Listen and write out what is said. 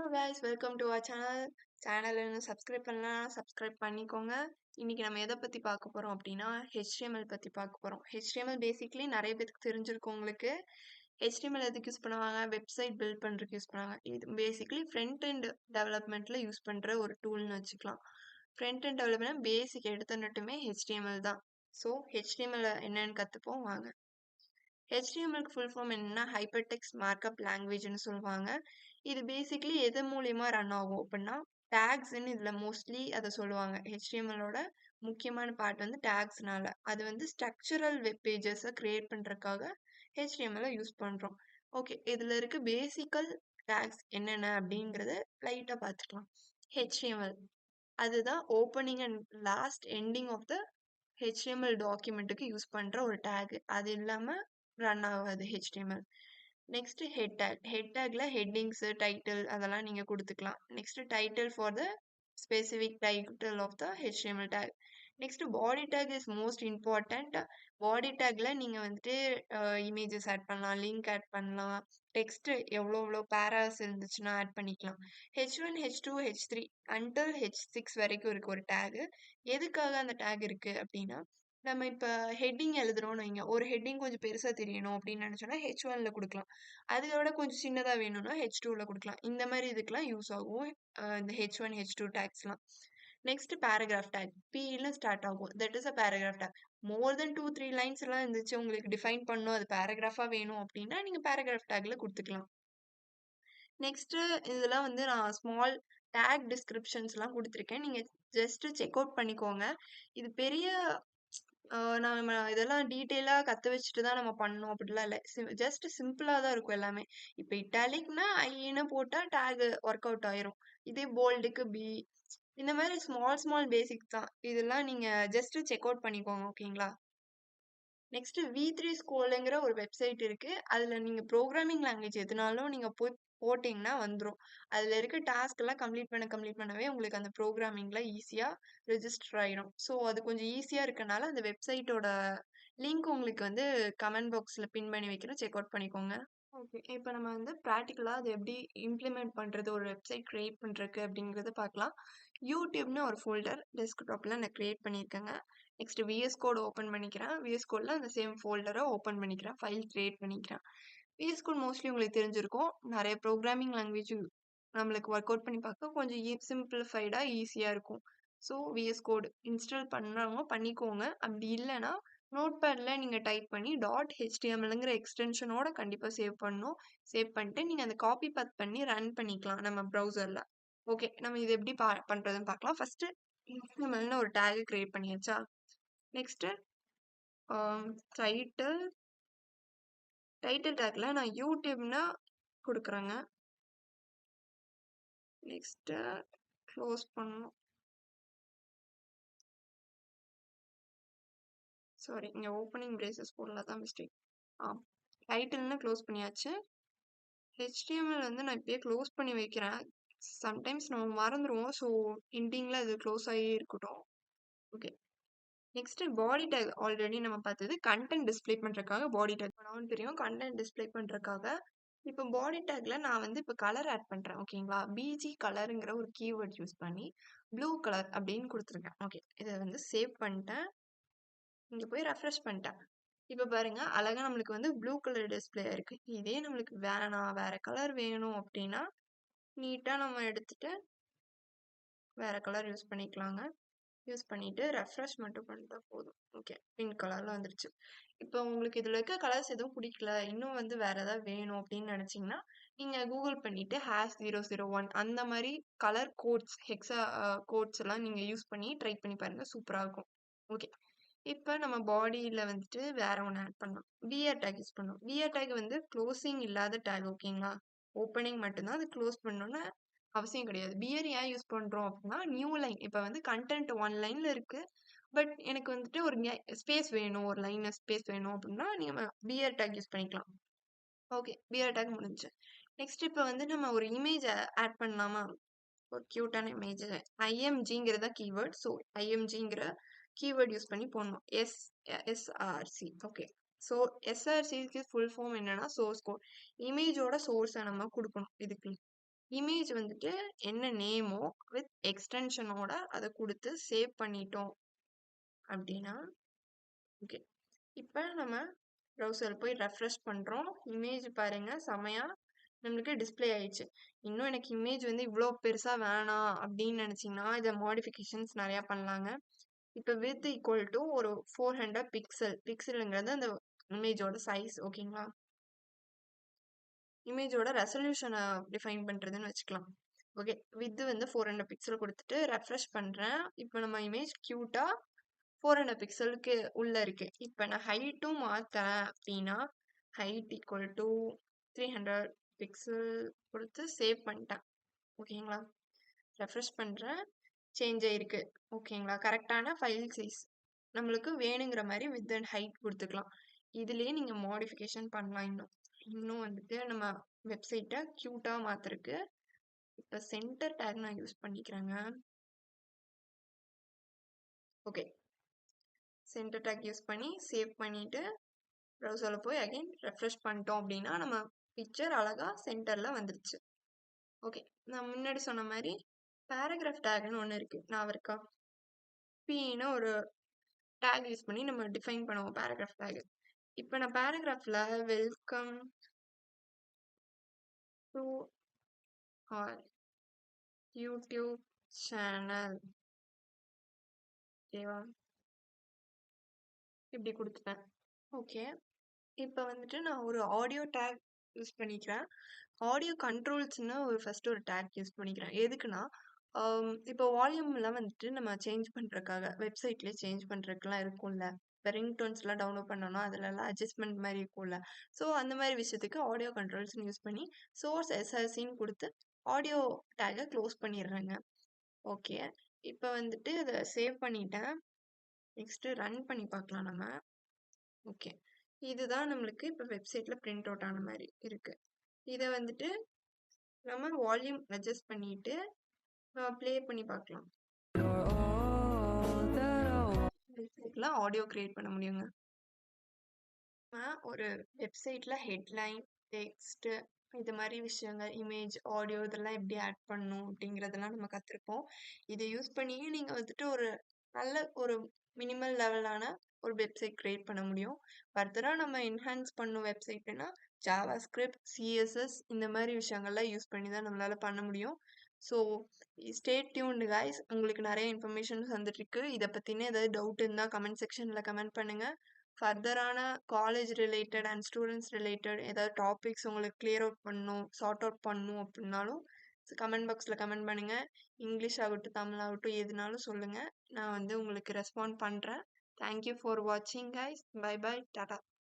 Hello guys, welcome to our channel இன்னும் subscribe பண்ணலாம், subscribe பண்ணிக்கோங்க. இன்னைக்கு நம்ம எதை பற்றி பார்க்க போகிறோம் அப்படின்னா HTML பற்றி பார்க்க போகிறோம். HTML பேசிக்லி நிறைய பேருக்கு தெரிஞ்சிருக்கும். உங்களுக்கு HTML எதுக்கு யூஸ் பண்ணுவாங்க? வெப்சைட் பில்ட் பண்ணுறதுக்கு யூஸ் பண்ணுவாங்க. இது பேசிக்லி ஃப்ரண்ட் அண்ட் டெவலப்மெண்ட்டில் யூஸ் பண்ணுற ஒரு டூல்னு வச்சுக்கலாம். ஃப்ரண்ட் அண்ட் டெவலப்மெண்ட் பேசிக் எடுத்துனட்டுமே HTML தான். ஸோ HTML என்னன்னு கற்றுப்போம் வாங்க. HTMLக்கு ஃபுல் ஃபார்ம் என்னன்னா ஹைப்பர் டெக்ஸ்ட் மார்க்அப் லாங்குவேஜ்னு சொல்லுவாங்க. இது பேசிக்லி எது மூலியமா ரன் ஆகும் அப்படின்னா டேக்ஸ்ன்னு இதில் மோஸ்ட்லி அதை சொல்லுவாங்க. HTMLோட முக்கியமான பார்ட் வந்து டேக்ஸ்னால அது வந்து ஸ்ட்ரக்சரல் வெப் பேஜஸை கிரியேட் பண்ணுறதுக்காக HTML யூஸ் பண்ணுறோம். ஓகே, இதில் இருக்க பேசிக்கல் டேக்ஸ் என்னென்ன அப்படிங்கிறத லைட்டாக பார்த்துக்கலாம். HTML அதுதான் opening and last ending of the HTML டாக்குமெண்ட்டுக்கு யூஸ் பண்ணுற ஒரு டேக். அது இல்லாமல் ரன் ஆகாது HTML. Next head tag. Head டேக்ல ஹெட்டிங்ஸ் டைட்டில் அதெல்லாம் நீங்கள் கொடுத்துக்கலாம். Next title for the specific title of the HTML tag. Next body tag is most important. Body டேக்ல நீங்கள் வந்துட்டு இமேஜஸ் ஆட் பண்ணலாம், லிங்க் ஆட் பண்ணலாம், டெக்ஸ்ட் எவ்வளோ பேராஸ் இருந்துச்சுன்னா ஆட் பண்ணிக்கலாம். H1 H2 H3 until H6 வரைக்கும் இருக்கு ஒரு டேக். எதுக்காக அந்த டேக் இருக்கு அப்படின்னா நம்ம இப்போ ஹெட்டிங் எழுதுறோம்னு வைங்க, ஒரு ஹெட்டிங் கொஞ்சம் பெருசாக தெரியணும் அப்படின்னு நினச்சோன்னா H1ல கொடுக்கலாம். அதோட கொஞ்சம் சின்னதாக வேணும்னா H2ல கொடுக்கலாம். இந்த மாதிரி இதுக்கெல்லாம் யூஸ் ஆகும் இந்த H1 H2 டேக்ஸ்லாம். Next paragraph tag. Pல ஸ்டார்ட் ஆகும். That is a paragraph tag. More then 2-3 lines எல்லாம் இருந்துச்சு உங்களுக்கு டிஃபைன் பண்ணணும், அது பேராகிராஃபாக வேணும் அப்படின்னா நீங்கள் பேராகிராஃப் டேக்ல கொடுத்துக்கலாம். நெக்ஸ்ட் இதெல்லாம் வந்து நான் ஸ்மால் டேக் டிஸ்கிரிப்ஷன்ஸ்லாம் கொடுத்துருக்கேன். நீங்கள் ஜஸ்ட் செக் அவுட் பண்ணிக்கோங்க. இது பெரிய நம்ம இதெல்லாம் டீட்டெயிலாக கற்று வச்சுட்டு தான் நம்ம பண்ணோம் அப்படிலாம் இல்லை. ஜஸ்ட் சிம்பிளாக தான் இருக்கும் எல்லாமே. இப்போ இட்டாலிக்னா ஐன்னு போட்டால் டேக் ஒர்க் அவுட் ஆயிரும். இதே போல்டுக்கு பி, இந்த மாதிரி ஸ்மால் பேசிக் தான். இதெல்லாம் நீங்கள் ஜஸ்ட் செக் அவுட் பண்ணிக்கோங்க. ஓகேங்களா? நெக்ஸ்ட் V3 ஸ்கூலுங்கிற ஒரு வெப்சைட் இருக்கு. அதில் நீங்கள் ப்ரோக்ராமிங் லாங்குவேஜ் எதுனாலும் நீங்கள் போய் போட்டிங்கன்னா வந்துடும். அதில் இருக்க டாஸ்க் எல்லாம் கம்ப்ளீட் பண்ணவே உங்களுக்கு அந்த ப்ரோக்ராமிங்கில் ஈஸியாக ரெஜிஸ்டர் ஆயிடும். ஸோ அது கொஞ்சம் ஈஸியாக இருக்கனால அந்த வெப்சைட்டோட லிங்க் உங்களுக்கு வந்து கமெண்ட் பாக்ஸில் பின் பண்ணி வைக்கிறேன், செக் அவுட் பண்ணிக்கோங்க. ஓகே, இப்போ நம்ம வந்து ப்ராக்டிக்கலாக அது எப்படி இம்ப்ளிமெண்ட் பண்ணுறது, ஒரு வெப்சைட் க்ரியேட் பண்ணுறதுக்கு அப்படிங்கிறத பார்க்கலாம். யூடியூப்னு ஒரு ஃபோல்டர் டெஸ்க்டாப்பில் நான் க்ரியேட் பண்ணியிருக்கேங்க. நெக்ஸ்ட் VS கோட் ஓப்பன் பண்ணிக்கிறேன். VS கோடில் அந்த சேம் ஃபோல்டரை ஓப்பன் பண்ணிக்கிறேன், ஃபைல் க்ரியேட் பண்ணிக்கிறேன். VS கோட் மோஸ்ட்லி உங்களுக்கு தெரிஞ்சிருக்கும். நிறைய ப்ரோக்ராமிங் லாங்குவேஜ் நம்மளுக்கு ஒர்க் அவுட் பண்ணி பார்க்க கொஞ்சம் சிம்பிளிஃபைடாக ஈஸியாக இருக்கும். ஸோ VS கோட் இன்ஸ்டால் பண்ணவங்க பண்ணிக்கோங்க. அப்படி இல்லைன்னா நோட்பேடில் நீங்கள் டைப் பண்ணி .htmlங்கிற எக்ஸ்டென்ஷனோட கண்டிப்பாக சேவ் பண்ணணும். சேவ் பண்ணிட்டு நீங்கள் அந்த காப்பி பாத் பண்ணி ரன் பண்ணிக்கலாம் நம்ம ப்ரௌசரில். ஓகே, நம்ம இது எப்படி பண்ணுறதுன்னு பார்க்கலாம். ஃபஸ்ட்டு HTMLனு ஒரு டேக் க்ரியேட் பண்ணியாச்சா? நெக்ஸ்ட்டு டைட்டில் டேக்ல நான் யூடியூப்னா கொடுக்குறேங்க. நெக்ஸ்ட்டு க்ளோஸ் பண்ணணும். சாரி, இங்கே ஓப்பனிங் பிரேசஸ் போடல தான் மிஸ்டேக். டைட்டில்னு க்ளோஸ் பண்ணியாச்சு. HTML வந்து நான் இப்போயே க்ளோஸ் பண்ணி வைக்கிறேன். சம்டைம்ஸ் நம்ம மறந்துடுவோம். ஸோ எண்டிங்கில் அது க்ளோஸ் ஆகி இருக்கட்டும். ஓகே, நெக்ஸ்ட்டு பாடி டேக் ஆல்ரெடி நம்ம பார்த்தது. கண்டென்ட் டிஸ்பிளே பண்ணுறதுக்காக பாடி டேக் பண்ணவும் தெரியும். கண்டென்ட் டிஸ்பிளே பண்ணுறதுக்காக இப்போ பாடி டேக்ல நான் வந்து இப்போ கலர் ஆட் பண்ணுறேன். ஓகேங்களா? BG கலருங்கிற ஒரு கீவேர்ட் யூஸ் பண்ணி ப்ளூ கலர் அப்படின்னு கொடுத்துருக்கேன். ஓகே, இதை வந்து சேவ் பண்ணிட்டேன். இங்கே போய் ரெஃப்ரெஷ் பண்ணிட்டேன். இப்போ பாருங்க, அழகா நம்மளுக்கு வந்து ப்ளூ கலர் டிஸ்பிளே இருக்கு. இதே நம்மளுக்கு வேற கலர் வேணும் அப்படின்னா நீட்டாக நம்ம எடுத்துட்டு வேற கலர் யூஸ் பண்ணிக்கலாங்க. யூஸ் பண்ணிட்டு ரெஃப்ரெஷ் மட்டும் பண்ணிட்டா போதும். ஓகே, பிங்க் கலர்ல வந்துருச்சு. இப்போ உங்களுக்கு இதில் இருக்க கலர்ஸ் எதுவும் பிடிக்கல, இன்னும் வந்து வேற ஏதாவது வேணும் அப்படின்னு நினச்சிங்கன்னா நீங்கள் கூகுள் பண்ணிட்டு #001 அந்த மாதிரி கலர் கோட்ஸ் ஹெக்ஸா கோட்ஸ் எல்லாம் நீங்கள் யூஸ் பண்ணி ட்ரை பண்ணி பாருங்க, சூப்பராக இருக்கும். ஓகே, இப்போ நம்ம பாடியில் வந்துட்டு வேற ஒன்று ஆட் பண்ணலாம். விஆர் டேக் யூஸ் பண்ணோம். விஆர் டேக் வந்து க்ளோசிங் இல்லாத டேக். ஓகேங்களா? ஓப்பனிங் மட்டும்தான், அது க்ளோஸ் பண்ணணும்னு அவசியம் கிடையாது. பியர் ஏன் யூஸ் பண்ணுறோம் அப்படின்னா நியூ லைன். இப்போ வந்து கண்டென்ட் 1 லைனில் இருக்குது, பட் எனக்கு வந்துட்டு ஒரு ஸ்பேஸ் வேணும், ஒரு லைனில் ஸ்பேஸ் வேணும் அப்படின்னா நீங்கள் பியர் டேக் யூஸ் பண்ணிக்கலாம். ஓகே, பியர் டேக் முடிஞ்சு. நெக்ஸ்ட் இப்போ வந்து நம்ம ஒரு இமேஜ் ஆட் பண்ணலாமா? ஒரு க்யூட்டான இமேஜ். IMGங்கிறத கீவேர்ட். ஸோ IMGங்கிற கீவேர்ட் யூஸ் பண்ணி போடணும். SRC. ஓகே, ஸோ SRCக்கு ஃபுல் ஃபார்ம் என்னன்னா சோர்ஸ் கோட். இமேஜோட சோர்ஸை நம்ம கொடுக்கணும் இதுக்கு. இமேஜ் வந்துட்டு என்ன நேமோ வித் எக்ஸ்டென்ஷனோட அதை கொடுத்து சேவ் பண்ணிட்டோம் அப்படின்னா ஓகே. இப்போ நம்ம ப்ரௌசர் போய் ரெஃப்ரெஷ் பண்ணுறோம். இமேஜ் பாருங்க செமையா நம்மளுக்கு டிஸ்ப்ளே ஆயிடுச்சு. இன்னும் எனக்கு இமேஜ் வந்து இவ்வளோ பெருசாக வேணாம் அப்படின்னு நினச்சிங்கன்னா இதை மாடிஃபிகேஷன்ஸ் நிறையா பண்ணலாங்க. இப்போ வித் ஈக்குவல் டு ஒரு 400 பிக்சலுங்கிறது அந்த இமேஜோட சைஸ். ஓகேங்களா? இமேஜோட ரெசல்யூஷனை டிஃபைன் பண்ணுறதுன்னு வச்சுக்கலாம். ஓகே, வித் வந்து 400 பிக்சல் கொடுத்துட்டு ரெஃப்ரெஷ் பண்ணுறேன். இப்போ நம்ம இமேஜ் க்யூட்டாக 400 பிக்சலுக்கு உள்ளே இருக்கு. இப்போ நான் ஹைட்டும் மாற்றுறேன் அப்படின்னா ஹைட் ஈக்குவல் டு 300 பிக்சல் கொடுத்து சேவ் பண்ணிட்டேன். ஓகேங்களா? ரெஃப்ரெஷ் பண்ணுறேன், சேஞ்ச் ஆயிருக்கு. ஓகேங்களா? கரெக்டான ஃபைல் சைஸ் நம்மளுக்கு வேணுங்கிற மாதிரி வித் அண்ட் ஹைட் கொடுத்துக்கலாம். இதுலேயே நீங்கள் மாடிஃபிகேஷன் பண்ணலாம். இன்னும் வந்துட்டு நம்ம வெப்சைட்டை க்யூட்டாக மாற்றுறதுக்கு இப்போ சென்டர் டேக் நான் யூஸ் பண்ணிக்கிறேங்க. ஓகே, சென்டர் டேக் யூஸ் பண்ணி சேவ் பண்ணிவிட்டு ப்ரௌசரில் போய் அகைன் ரெஃப்ரெஷ் பண்ணிட்டோம் அப்படின்னா நம்ம பிக்சர் அழகாக சென்டரில் வந்துருச்சு. ஓகே, நான் முன்னாடி சொன்ன மாதிரி பேராகிராஃப் டேக்னு ஒன்று இருக்குது. நான் இருக்கா பின்னு ஒரு டேக் யூஸ் பண்ணி நம்ம டிஃபைன் பண்ணுவோம் பேராகிராஃப் டேக். இப்போ நான் பேராகிராஃபில் welcome to our YouTube channel ஓகேவா இப்படி கொடுத்துட்டேன். ஓகே, இப்போ வந்துட்டு நான் ஒரு ஆடியோ டேக் யூஸ் பண்ணிக்கிறேன். ஆடியோ கண்ட்ரோல்ஸ்னு ஃபர்ஸ்ட் ஒரு டேக் யூஸ் பண்ணிக்கிறேன். எதுக்குன்னா இப்போ வால்யூம்லாம் வந்துட்டு நம்ம சேஞ்ச் பண்ணுறதுக்காக வெப்சைட்லேயே சேஞ்ச் பண்ணுறதுக்குலாம் இருக்கும்ல. இப்போ ரிங்டோன்ஸ்லாம் டவுன்லோட் பண்ணோன்னா அதிலலாம் அட்ஜஸ்ட்மெண்ட் மாதிரி இருக்கும்ல. ஸோ அந்த மாதிரி விஷயத்துக்கு ஆடியோ கண்ட்ரோல்ஸ்னு யூஸ் பண்ணி சோர்ஸ் எஸ்ஆர்சின்னு கொடுத்து ஆடியோ டேக்கை க்ளோஸ் பண்ணிடுறேங்க. ஓகே, இப்போ வந்துட்டு அதை சேவ் பண்ணிட்டேன். நெக்ஸ்ட்டு ரன் பண்ணி பார்க்கலாம் நம்ம. ஓகே, இதுதான் நம்மளுக்கு இப்போ வெப்சைட்டில் பிரிண்ட் அவுட் ஆன மாதிரி இருக்குது. இதை வந்துட்டு நம்ம வால்யூம் அட்ஜஸ்ட் பண்ணிட்டு ப்ளே பண்ணி பார்க்கலாம். வெப்சைட்ல ஆடியோ கிரியேட் பண்ண முடியுங்க. ஒரு வெப்சைட்ல ஹெட்லைன், டெக்ஸ்ட் இது மாதிரி விஷயங்கள், இமேஜ், ஆடியோ இதெல்லாம் எப்படி ஆட் பண்ணணும் அப்படிங்கிறதெல்லாம் நம்ம கற்றுருப்போம். இதை யூஸ் பண்ணியே நீங்கள் வந்துட்டு ஒரு நல்ல ஒரு மினிமல் லெவலான ஒரு வெப்சைட் கிரியேட் பண்ண முடியும். ஃபர்தராக நம்ம என்ஹான்ஸ் பண்ணும் வெப்சைட்னா ஜாவா ஸ்கிரிப்ட், சிஎஸ்எஸ் இந்த மாதிரி விஷயங்கள்லாம் யூஸ் பண்ணி தான் நம்மளால பண்ண முடியும். So stay tuned guys. உங்களுக்கு நிறைய இன்ஃபர்மேஷன்ஸ் வந்துட்டுருக்கு. இதை பற்றின ஏதாவது டவுட் இருந்தால் கமெண்ட் செக்ஷனில் கமெண்ட் பண்ணுங்கள். ஃபர்தரான college related and students related ஏதாவது டாபிக்ஸ் உங்களுக்கு கிளியர் அவுட் பண்ணணும், சார்ட் அவுட் பண்ணணும் அப்படின்னாலும் கமெண்ட் பாக்ஸில் கமெண்ட் பண்ணுங்கள். இங்கிலீஷ் ஆகட்டும், தமிழ் ஆகட்டும், எதுனாலும் சொல்லுங்கள். நான் வந்து உங்களுக்கு ரெஸ்பாண்ட் பண்ணுறேன். தேங்க்யூ ஃபார் வாட்சிங் கைஸ். Bye bye, Tata.